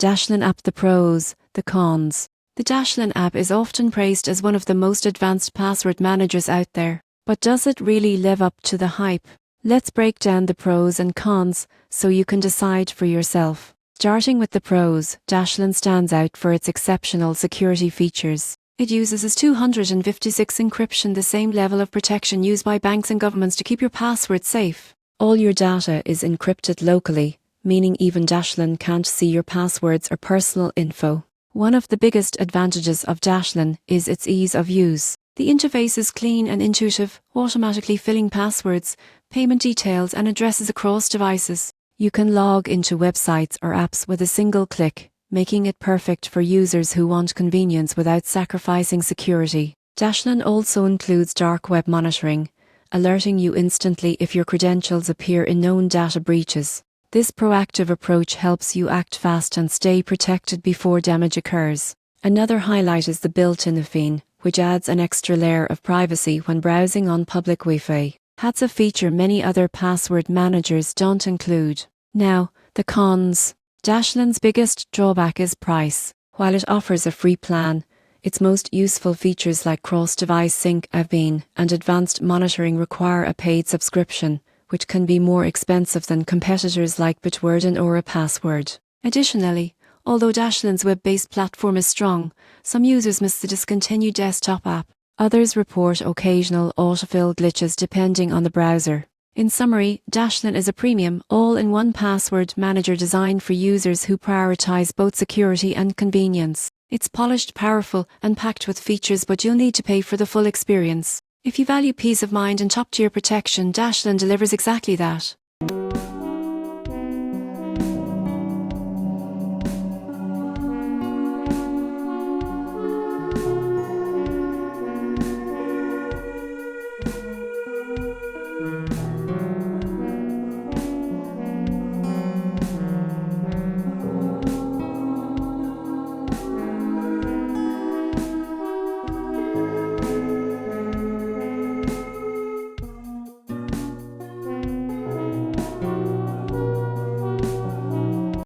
Dashlane app. The pros, the cons. The Dashlane app is often praised as one of the most advanced password managers out there. But does it really live up to the hype? Let's break down the pros and cons so you can decide for yourself. Starting with the pros, Dashlane stands out for its exceptional security features. It uses 256 encryption, the same level of protection used by banks and governments to keep your passwords safe. All your data is encrypted locally, meaning even Dashlane can't see your passwords or personal info. One of the biggest advantages of Dashlane is its ease of use. The interface is clean and intuitive, automatically filling passwords, payment details, and addresses across devices. You can log into websites or apps with a single click, making it perfect for users who want convenience without sacrificing security. Dashlane also includes dark web monitoring, alerting you instantly if your credentials appear in known data breaches. This proactive approach helps you act fast and stay protected before damage occurs. Another highlight is the built-in VPN, which adds an extra layer of privacy when browsing on public Wi-Fi. That's a feature many other password managers don't include. Now, the cons. Dashlane's biggest drawback is price. While it offers a free plan, its most useful features like cross-device sync, VPN, and advanced monitoring require a paid subscription, which can be more expensive than competitors like Bitwarden or Password. Additionally, although Dashlane's web-based platform is strong, some users miss the discontinued desktop app. Others report occasional autofill glitches depending on the browser. In summary, Dashlane is a premium, all-in-one password manager designed for users who prioritize both security and convenience. It's polished, powerful, and packed with features, but you'll need to pay for the full experience. If you value peace of mind and top-tier protection, Dashlane delivers exactly that.